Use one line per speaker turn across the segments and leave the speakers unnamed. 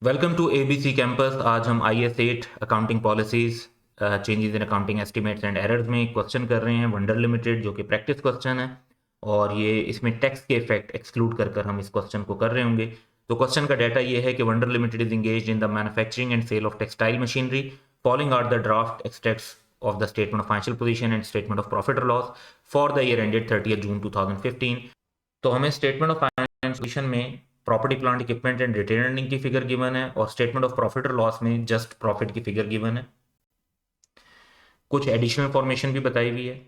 Welcome to ABC campus. आज हम IS8 accounting policies changes in accounting estimates and errors में question कर रहे हैं वंडर लिमिटेड, जो कि प्रैक्टिस क्वेश्चन है। और ये इसमें टैक्स के इफेक्ट एक्सक्लूड कर कर हम इस क्वेश्चन को कर रहे होंगे। तो क्वेश्चन का डाटा ये है कि Wonder limited is engaged in the manufacturing and sale of textile machinery. Following are the draft extracts of the statement of financial position and statement of profit और loss for the year ended 30 June 2015। तो हमें statement of financial position में property plant equipment and retain earning की figure given है, और statement of profit और loss में just profit की फिगर गिवन है। कुछ एडिशनल इंफॉर्मेशन भी बताई हुई है।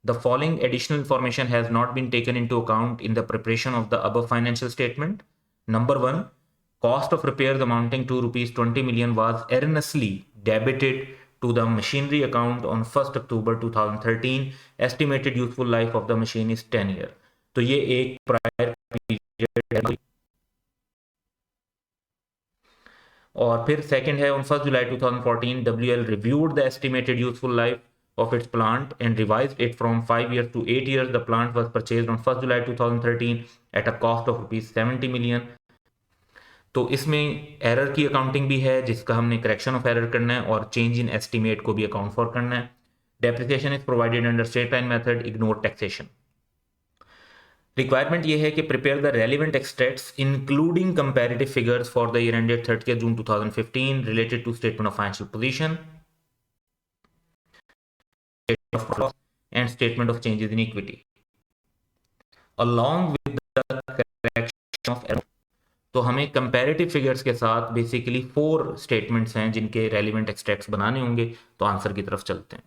The following additional information has not been taken into account in the preparation of the above financial statement. Number 1, cost of repairs amounting to rupees 20 million was erroneously debited to the machinery account on 1st October 2013. Estimated useful life of the machine is 10 year। तो ये एक prior period है। और फिर second है, on 1 July 2014 WL reviewed the estimated useful life of its plant and revised it from 5 years to 8 years. The plant was purchased on 1 July 2013 at a cost of rupees 70 million। तो इसमें error की accounting भी है, जिसका हमने correction of error करना है, और चेंज इन एस्टीमेट को भी अकाउंट फॉर करना है। Depreciation is provided under straight line method, ignore taxation. Requirement ये है कि prepare the relevant extracts including comparative figures for the year ended 30 June 2015 related to statement of financial position and statement of changes in equity along with the correction of error. तो हमें comparative figures के साथ basically 4 statements हैं जिनके relevant extracts बनाने होंगे। तो answer की तरफ चलते हैं।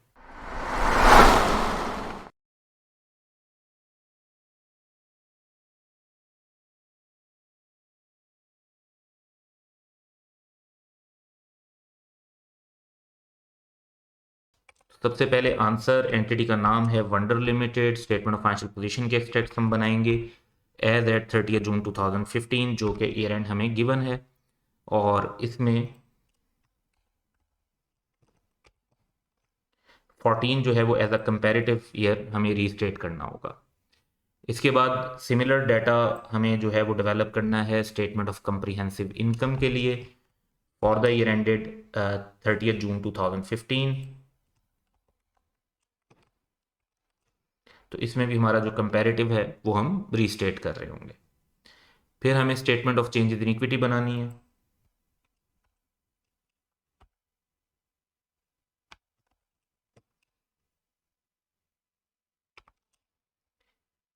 सबसे पहले आंसर, एंटिटी का नाम है wonder limited, statement of financial position के एक्सट्रैक्ट्स हम बनाएंगे एज एट 30 जून 2015, जो कि ईयर एंड हमें गिवन है। और इसमें 14 जो है वो एज अ कंपैरेटिव ईयर हमें रीस्टेट करना होगा। इसके बाद सिमिलर डाटा हमें जो है वो डेवलप करना है स्टेटमेंट ऑफ कंप्रीहेंसिव इनकम के लिए for the year ended 30 June 2015। तो इसमें भी हमारा जो कंपैरेटिव है वो हम रीस्टेट कर रहे होंगे। फिर हमें statement of changes in equity बनानी है।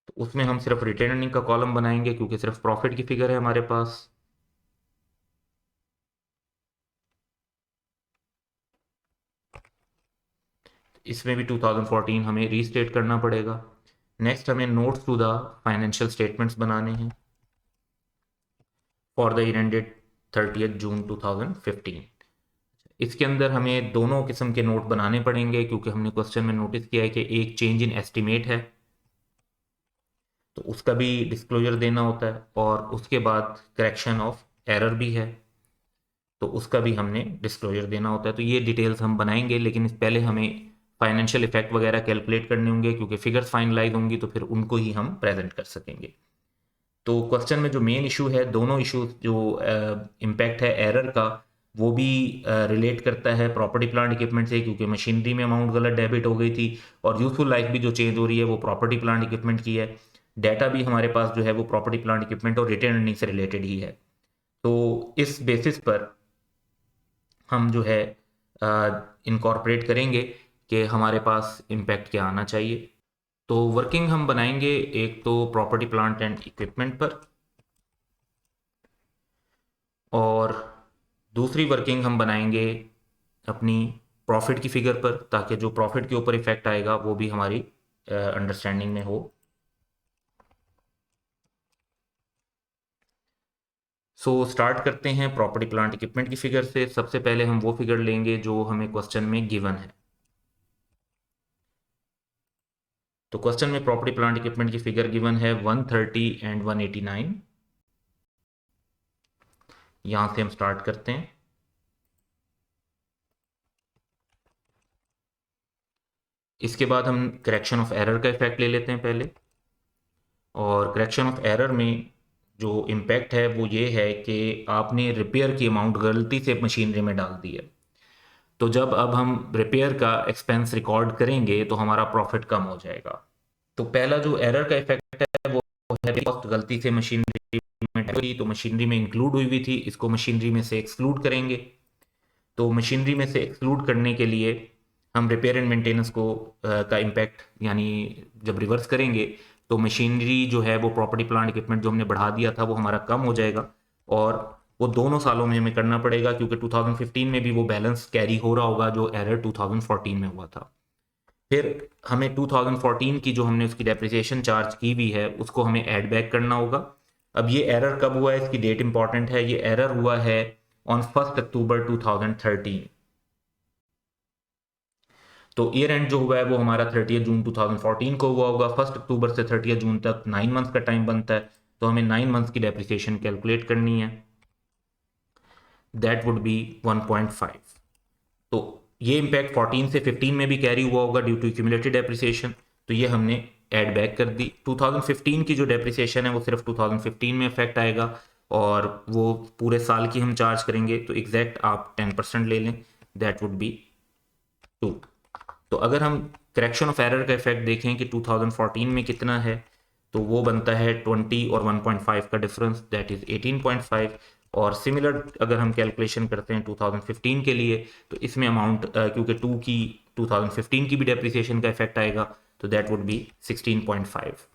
तो उसमें हम सिर्फ रिटेन अर्निंग का कॉलम बनाएंगे, क्योंकि सिर्फ प्रॉफिट की फिगर है हमारे पास। इसमें भी 2014 हमें रीस्टेट करना पड़ेगा। नेक्स्ट हमें notes to the financial statements बनाने हैं for the year ended 30 June 2015। इसके अंदर हमें दोनों किस्म के नोट बनाने पड़ेंगे, क्योंकि हमने क्वेश्चन में नोटिस किया है कि एक चेंज इन एस्टिमेट है, तो उसका भी डिस्क्लोजर देना होता है, और उसके बाद करेक्शन ऑफ एरर भी है, तो उसका भी हमने डिस्क्लोजर देना होता है। तो ये डिटेल्स हम बनाएंगे, लेकिन इस पहले हमें फाइनेंशियल इफेक्ट वगैरह कैलकुलेट करने होंगे, क्योंकि फिगर्स फाइनलाइज होंगी तो फिर उनको ही हम प्रेजेंट कर सकेंगे। तो क्वेश्चन में जो मेन इशू है, दोनों इशू जो इम्पैक्ट है एरर का, वो भी रिलेट करता है प्रॉपर्टी प्लांट इक्विपमेंट से, क्योंकि मशीनरी में अमाउंट गलत डेबिट हो गई थी, और यूजफुल लाइफ भी जो चेंज हो रही है वो प्रॉपर्टी प्लांट इक्विपमेंट की है। डाटा भी हमारे पास जो है वो प्रॉपर्टी प्लांट इक्विपमेंट और रिटेन अर्निंग से रिलेटेड ही है। तो इस बेसिस पर हम जो है इनकॉर्पोरेट करेंगे कि हमारे पास इम्पैक्ट क्या आना चाहिए। तो वर्किंग हम बनाएंगे एक तो प्रॉपर्टी प्लांट एंड इक्विपमेंट पर, और दूसरी वर्किंग हम बनाएंगे अपनी प्रॉफिट की फिगर पर, ताकि जो प्रॉफिट के ऊपर इफेक्ट आएगा वो भी हमारी अंडरस्टैंडिंग में हो। स्टार्ट करते हैं प्रॉपर्टी प्लांट इक्विपमेंट की फिगर से। सबसे पहले हम वो फिगर लेंगे जो हमें क्वेश्चन में गिवन है। तो क्वेश्चन में प्रॉपर्टी प्लांट इक्विपमेंट की फिगर गिवन है 130 एंड 189। यहां से हम स्टार्ट करते हैं। इसके बाद हम करेक्शन ऑफ एरर का इफेक्ट ले लेते हैं पहले। और करेक्शन ऑफ एरर में जो इम्पैक्ट है वो ये है कि आपने रिपेयर की अमाउंट गलती से मशीनरी में डाल दी है। तो जब अब हम रिपेयर का एक्सपेंस रिकॉर्ड करेंगे तो हमारा प्रॉफिट कम हो जाएगा। तो पहला जो एरर का इफेक्ट है वो है कॉस्ट गलती से मशीनरी में हुई, तो मशीनरी में इंक्लूड हुई थी, इसको मशीनरी में से एक्सक्लूड करेंगे। तो मशीनरी में से एक्सक्लूड करने के लिए हम रिपेयर एंड मेंटेनेंस को का इम्पैक्ट यानी जब रिवर्स करेंगे तो मशीनरी जो है वो प्रॉपर्टी प्लांट इक्विपमेंट जो हमने बढ़ा दिया था वो हमारा कम हो जाएगा, और वो दोनों सालों में हमें करना पड़ेगा क्योंकि 2015 में भी वो बैलेंस कैरी हो रहा होगा जो एरर 2014 में हुआ था। फिर हमें 2014 की जो हमने उसकी डेप्रिसिएशन चार्ज की हुई है उसको हमें ऐड बैक करना होगा। अब ये एरर कब हुआ है, इसकी डेट इंपॉर्टेंट है, ये एरर हुआ है ऑन 1 अक्टूबर 2013। तो ईयर एंड जो हुआ है वो हमारा 30 जून 2014 को हुआ होगा। 1 अक्टूबर से 30 जून तक 9 मंथ्स का टाइम बनता है, तो हमें 9 मंथ्स की डेप्रिसिएशन कैलकुलेट करनी है, दैट वुड बी 1.5। तो ये इम्पैक्ट 14 से 15 में भी कैरी हुआ होगा ड्यू टू एक्यूमुलेटेड डेप्रिसिएशन, तो ये हमने ऐड बैक कर दी। 2015 की जो डेप्रिसिएशन है वो सिर्फ 2015 में इफेक्ट आएगा और वो पूरे साल की हम चार्ज करेंगे, तो एग्जैक्ट आप 10% ले लें, दैट वुड बी 2। तो अगर हम करेक्शन ऑफ एरर का इफेक्ट देखें कि 2014 में कितना है, तो वो बनता है 20 और 1.5 का डिफरेंस, दैट इज 18.5। और सिमिलर अगर हम कैलकुलेशन करते हैं 2015 के लिए, तो इसमें अमाउंट क्योंकि 2 की 2015 की भी डेप्रिसिएशन का इफेक्ट आएगा, तो दैट वुड बी 16.5।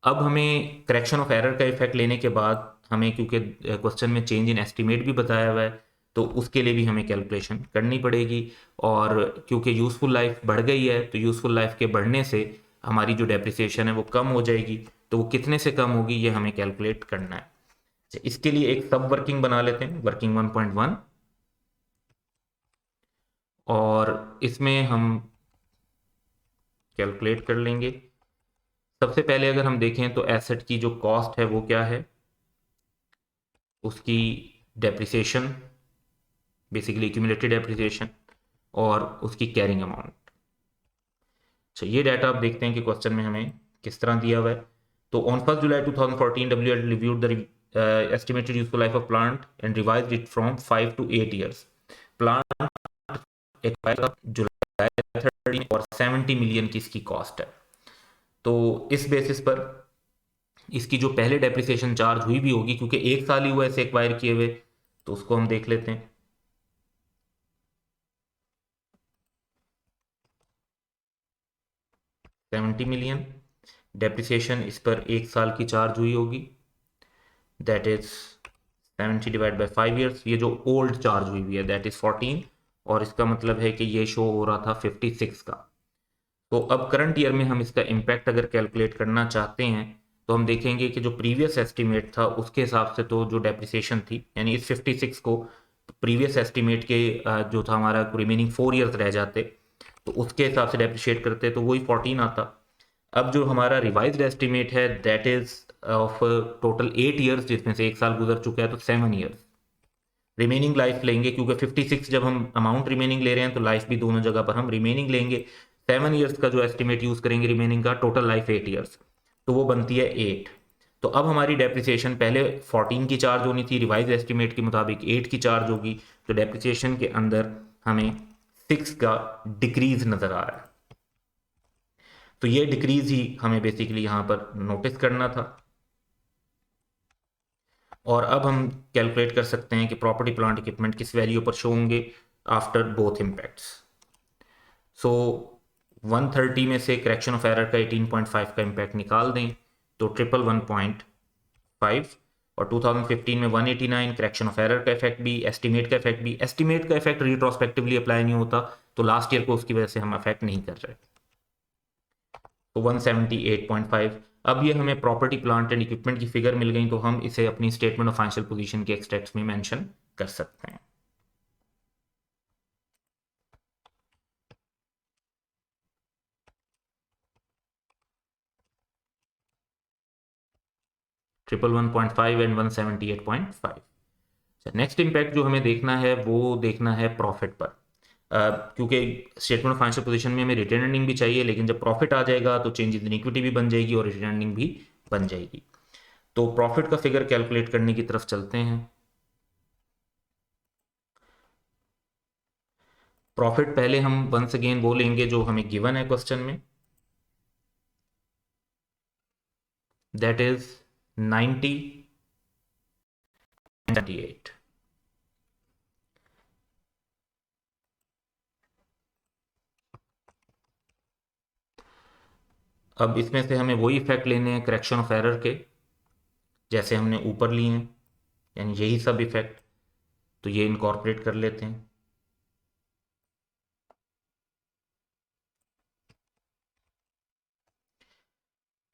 अब हमें करेक्शन ऑफ एरर का इफेक्ट लेने के बाद हमें, क्योंकि क्वेश्चन में चेंज इन एस्टिमेट भी बताया हुआ है, तो उसके लिए भी हमें कैलकुलेशन करनी पड़ेगी। और क्योंकि यूज़फुल लाइफ बढ़ गई है, तो यूज़फुल लाइफ के बढ़ने से हमारी जो डेप्रिसिएशन है वो कम हो जाएगी, तो वो कितने से कम होगी ये हमें कैलकुलेट करना है। अच्छा, इसके लिए एक सब वर्किंग बना लेते हैं, वर्किंग 1.1, और इसमें हम कैलकुलेट कर लेंगे। सबसे पहले अगर हम देखें तो एसेट की जो कॉस्ट है वो क्या है, उसकी डेप्रिसिएशन, बेसिकली एक्यूमुलेटेड डेप्रिसिएशन, और उसकी कैरिंग अमाउंट। अच्छा, ये डाटा आप देखते हैं कि क्वेश्चन में हमें किस तरह दिया हुआ है। तो on 1 July 2014 WL reviewed the estimated useful life of plant and revised it from 5 to 8 years. Plant acquire July 30 और 70 मिलियन की इसकी कॉस्ट है। तो इस बेसिस पर इसकी जो पहले डेप्रिसिएशन चार्ज हुई भी होगी, क्योंकि एक साल ही हुआ ऐसे एक्वायर किए हुए, तो उसको हम देख लेते हैं। 70 मिलियन डेप्रिसिएशन इस पर एक साल की चार्ज हुई होगी, that is 70 divide by 5 years. ये जो ओल्ड चार्ज हुई हुई है दैट इज 14, और इसका मतलब है कि ये शो हो रहा था 56 का। तो अब करंट ईयर में हम इसका इम्पैक्ट अगर कैलकुलेट करना चाहते हैं, तो हम देखेंगे कि जो प्रीवियस एस्टिमेट था उसके हिसाब से तो जो डेप्रिसिएशन थी, यानी इस 56 को प्रीवियस एस्टिमेट के जो था हमारा रिमेनिंग 4 ईयर्स रह जाते, तो उसके हिसाब से डेप्रिशिएट करते तो वही 14 आता। अब जो हमारा रिवाइज्ड एस्टिमेट है that is of total 8 years, जिसमें से एक साल गुजर चुका है, तो 7 ईयर्स रिमेनिंग लाइफ लेंगे, क्योंकि 56 जब हम अमाउंट रिमेनिंग ले रहे हैं तो लाइफ भी दोनों जगह पर हम रिमेनिंग लेंगे। 7 ईयर्स का जो एस्टिमेट यूज करेंगे रिमेनिंग का, टोटल लाइफ 8 ईयर्स, तो वो बनती है 8। तो अब हमारी डेप्रिसिएशन पहले 14 की चार्ज होनी थी, रिवाइज एस्टिमेट के मुताबिक 8 की चार्ज होगी, तो डेप्रिसिएशन के अंदर हमें 6 का डिक्रीज नजर आ रहा है। तो ये डिक्रीज ही हमें बेसिकली यहां पर नोटिस करना था। और अब हम कैलकुलेट कर सकते हैं कि प्रॉपर्टी प्लांट इक्विपमेंट किस वैल्यू पर शो होंगे आफ्टर बोथ इम्पैक्ट्स। सो 130 में से करेक्शन ऑफ एरर का 18.5 का इम्पैक्ट निकाल दें, तो 111.5, और 2015 में 189 करेक्शन ऑफ एरर का इफेक्ट भी, एस्टिमेट का इफेक्ट भी। एस्टिमेट का इफेक्ट रिट्रोस्पेक्टिवली अप्लाई नहीं होता, तो लास्ट ईयर को उसकी वजह से हम अफेक्ट नहीं कर रहे, तो 178.5। अब ये हमें प्रॉपर्टी प्लांट एंड इक्विपमेंट की फिगर मिल गई, तो हम इसे अपनी स्टेटमेंट ऑफ फाइनेंशियल पोजीशन के एक्सट्रैक्ट्स में मेंशन कर सकते हैं। Triple 1.5 and 178.5। नेक्स्ट इम्पैक्ट जो हमें देखना है वो देखना है प्रॉफिट पर, क्योंकि स्टेटमेंट ऑफ फाइनेंशियल पोजीशन में हमें रिटर्न अर्निंग भी चाहिए, लेकिन जब प्रॉफिट आ जाएगा तो चेंजेस इन इक्विटी भी बन जाएगी और रिटर्न अर्निंग भी बन जाएगी। तो प्रॉफिट का फिगर कैलकुलेट करने की तरफ चलते हैं। प्रॉफिट पहले हम वंस अगेन वो लेंगे जो हमें गिवन है क्वेश्चन में, दैट इज 90.98। अब इसमें से हमें वही इफेक्ट लेने हैं करेक्शन ऑफ एरर के, जैसे हमने ऊपर लिए हैं, यानी यही सब इफेक्ट, तो ये इनकॉर्पोरेट कर लेते हैं।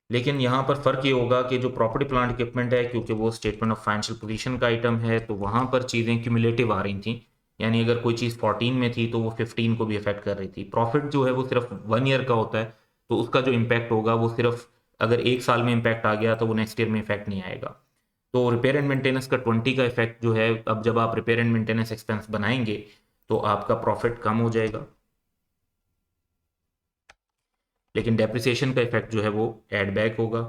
लेकिन यहाँ पर फ़र्क ये होगा कि जो प्रॉपर्टी प्लांट इक्विपमेंट है, क्योंकि वो स्टेटमेंट ऑफ फाइनेंशियल पोजीशन का आइटम है, तो वहाँ पर चीज़ें क्यूमुलेटिव आ रही थी, यानी अगर कोई चीज़ 14 में थी तो वो 15 को भी अफेक्ट कर रही थी। प्रॉफिट जो है वो सिर्फ 1 ईयर का होता है, तो उसका जो इम्पैक्ट होगा वो सिर्फ अगर एक साल में इम्पैक्ट आ गया तो वो नेक्स्ट ईयर में इफेक्ट नहीं आएगा। तो रिपेयर एंड मेंटेनेंस का 20 का इफेक्ट जो है, अब जब आप रिपेयर एंड मेंटेनेंस एक्सपेंस बनाएंगे तो आपका प्रॉफिट कम हो जाएगा, लेकिन डेप्रिसिएशन का इफेक्ट जो है वो एड बैक होगा।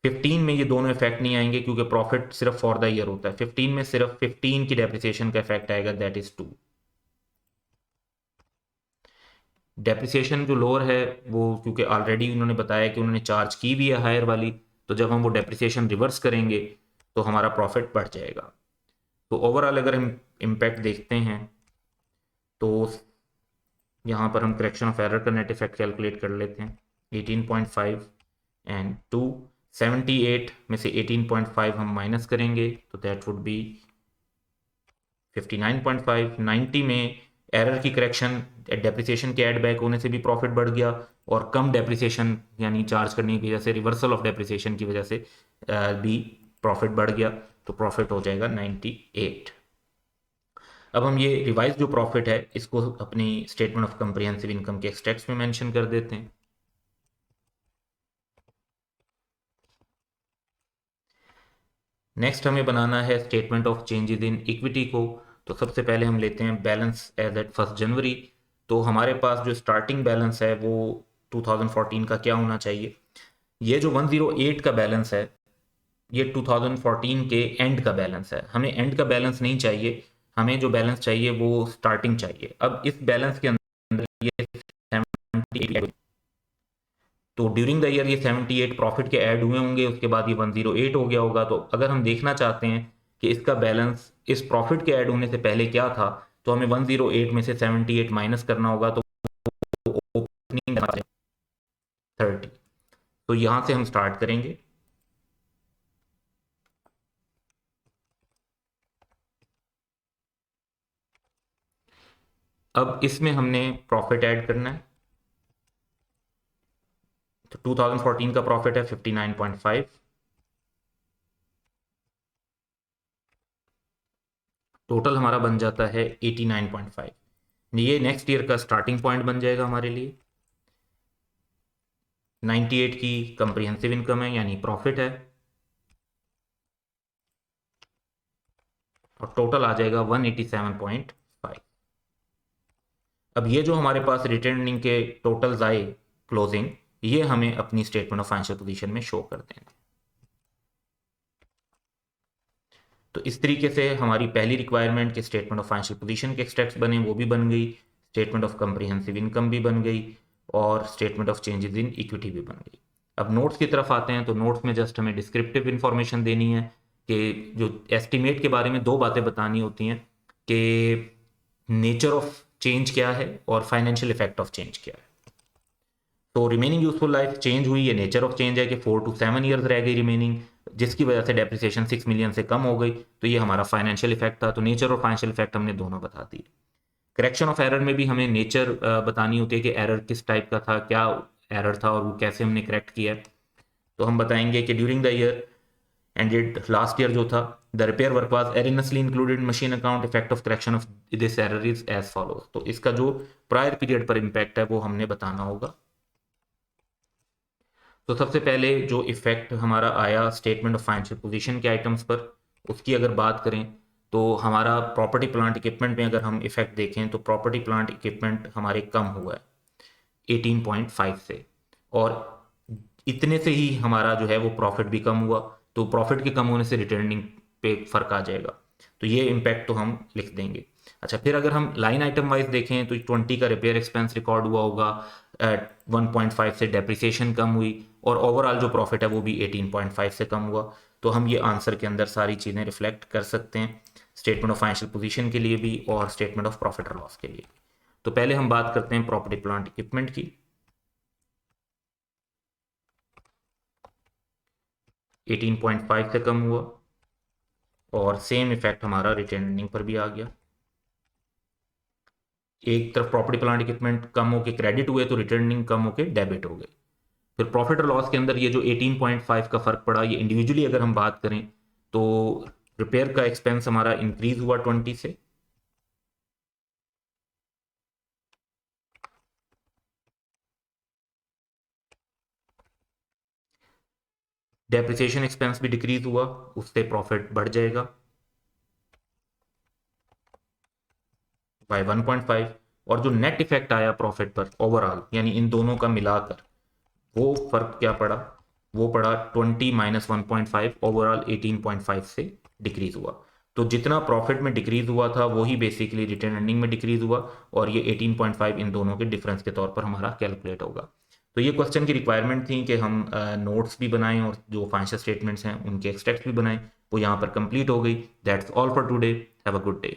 15 में ये दोनों इफेक्ट नहीं आएंगे क्योंकि प्रॉफिट सिर्फ फॉर द ईयर होता है। 15 में सिर्फ 15 की डेप्रिसिएशन का इफेक्ट आएगा, दैट इज 2। डेप्रिसिएशन जो लोअर है वो क्योंकि ऑलरेडी उन्होंने बताया कि उन्होंने चार्ज की भी है हायर वाली, तो जब हम वो डेप्रिसिएशन रिवर्स करेंगे तो हमारा प्रॉफिट बढ़ जाएगा। तो ओवरऑल अगर हम इम्पैक्ट देखते हैं तो यहाँ पर हम करेक्शन ऑफ एरर का नेट इफेक्ट कैलकुलेट कर लेते हैं। 18.5 एंड 2, 78 में से 18.5 हम माइनस करेंगे तो दैट वुड बी 59.5। 90 में एरर की करेक्शन डेप्रिसिएशन के ऐड बैक होने से भी प्रॉफिट बढ़ गया, और कम डेप्रिसिएशन यानी चार्ज करने की वजह से, रिवर्सल ऑफ डेप्रिसिएशन की वजह से भी प्रॉफिट बढ़ गया, तो प्रॉफिट हो जाएगा 98। अब हम ये रिवाइज जो प्रॉफिट है इसको अपनी स्टेटमेंट ऑफ कंप्रिहेंसिव इनकम के एक्सट्रैक्ट्स में मेंशन कर देते हैं। नेक्स्ट हमें बनाना है statement of changes in equity को। तो सबसे पहले हम लेते हैं बैलेंस एज एट 1 जनवरी। तो हमारे पास जो स्टार्टिंग बैलेंस है वो 2014 का क्या होना चाहिए। ये जो 108 का बैलेंस है ये 2014 के एंड का बैलेंस है। हमें एंड का बैलेंस नहीं चाहिए, हमें जो बैलेंस चाहिए वो स्टार्टिंग चाहिए। अब इस बैलेंस के अंदर ये 78, तो ड्यूरिंग द ईयर ये 78 प्रॉफिट के ऐड हुए होंगे, उसके बाद ये 108 हो गया होगा। तो अगर हम देखना चाहते हैं कि इसका बैलेंस इस प्रॉफिट के ऐड होने से पहले क्या था, तो हमें 108 में से 78 माइनस करना होगा, तो ओपनिंग 30। तो यहां से हम स्टार्ट करेंगे। अब इसमें हमने प्रॉफिट ऐड करना है। तो 2014 का प्रॉफिट है 59.5, टोटल हमारा बन जाता है 89.5। ये नेक्स्ट ईयर का स्टार्टिंग पॉइंट बन जाएगा हमारे लिए। 98 की कंप्रिहेंसिव इनकम है यानी प्रॉफिट है, और टोटल आ जाएगा 187.5। अब ये जो हमारे पास रिटर्निंग के टोटल्स आए क्लोजिंग, ये हमें अपनी स्टेटमेंट ऑफ फाइनेंशियल पोजीशन में शो कर देंगे। तो इस तरीके से हमारी पहली रिक्वायरमेंट के स्टेटमेंट ऑफ फाइनेंशियल पोजीशन के एक्सट्रैक्ट्स बने, वो भी बन गई, स्टेटमेंट ऑफ कंप्रिहेंसिव इनकम भी बन गई, और statement of changes in equity भी बन गई। अब नोट्स की तरफ आते हैं। तो नोट्स में जस्ट हमें डिस्क्रिप्टिव इन्फॉर्मेशन देनी है कि जो एस्टिमेट के बारे में दो बातें बतानी होती हैं कि नेचर ऑफ चेंज क्या है और फाइनेंशियल इफेक्ट ऑफ चेंज क्या है। तो रिमेनिंग यूजफुल लाइफ चेंज हुई, ये नेचर ऑफ चेंज है कि 4 to 7 ईयर्स रह गई रिमेनिंग, जिसकी वजह से डेप्रिसिएशन 6 मिलियन से कम हो गई, तो ये हमारा फाइनेंशियल इफेक्ट था। तो नेचर और फाइनेंशियल इफेक्ट हमने दोनों बता दिए। करेक्शन ऑफ एरर में भी हमें नेचर बतानी होती है कि एरर किस टाइप का था, क्या एरर था और वो कैसे हमने करेक्ट किया। तो हम बताएंगे कि during the year ended last year जो था, the repair work was erroneously included machine account, effect of correction of this error is as follows. तो इसका जो प्रायर पीरियड पर इम्पैक्ट है वो हमने बताना होगा। तो सबसे पहले जो इफेक्ट हमारा आया स्टेटमेंट ऑफ फाइनेंशियल पोजीशन के आइटम्स पर, उसकी अगर बात करें तो हमारा प्रॉपर्टी प्लांट इक्विपमेंट में अगर हम इफेक्ट देखें तो प्रॉपर्टी प्लांट इक्विपमेंट हमारे कम हुआ है 18.5 से, और इतने से ही हमारा जो है वो प्रॉफिट भी कम हुआ, तो प्रॉफिट के कम होने से रिटर्निंग पे फ़र्क आ जाएगा। तो ये इम्पैक्ट तो हम लिख देंगे। अच्छा, फिर अगर हम लाइन आइटम वाइज देखें तो 20 का रिपेयर एक्सपेंस रिकॉर्ड हुआ होगा, 1.5 से डेप्रिसिएशन कम हुई, और ओवरऑल जो प्रॉफिट है वो भी 18.5 से कम हुआ। तो हम ये आंसर के अंदर सारी चीज़ें रिफ्लेक्ट कर सकते हैं, स्टेटमेंट ऑफ फाइनेंशियल पोजीशन के लिए भी और स्टेटमेंट ऑफ प्रॉफिट और लॉस के लिए। तो पहले हम बात करते हैं प्रॉपर्टी प्लांट इक्विपमेंट की। 18.5 से कम हुआ, और सेम इफेक्ट हमारा रिटेन अर्निंग पर भी आ गया। एक तरफ प्रॉपर्टी प्लांट इक्विपमेंट कम होकर क्रेडिट हुए तो रिटेन अर्निंग कम होकर डेबिट हो गए। फिर प्रॉफिट और लॉस के अंदर ये जो 18.5 का फर्क पड़ा, ये इंडिविजुअली अगर हम बात करें तो रिपेयर का एक्सपेंस हमारा इंक्रीज हुआ 20 से, डेप्रिसिएशन एक्सपेंस भी डिक्रीज हुआ, उससे प्रॉफिट बढ़ जाएगा बाय 1.5। और जो नेट इफेक्ट आया प्रॉफिट पर ओवरऑल, यानी इन दोनों का मिलाकर, वो फर्क क्या पड़ा, वो पड़ा 20 माइनस 1.5, ओवरऑल 18.5 से डिक्रीज हुआ। तो जितना प्रॉफिट में डिक्रीज हुआ था वही बेसिकली रिटेन अर्निंग में डिक्रीज हुआ, और ये 18.5 इन दोनों के डिफरेंस के तौर पर हमारा कैलकुलेट होगा। तो ये क्वेश्चन की रिक्वायरमेंट थी कि हम नोट्स भी बनाएं और जो फाइनेंशियल स्टेटमेंट्स हैं उनके एक्सट्रैक्ट भी बनाएं। वो यहाँ पर कंप्लीट हो गई। That's all for today. Have a good day.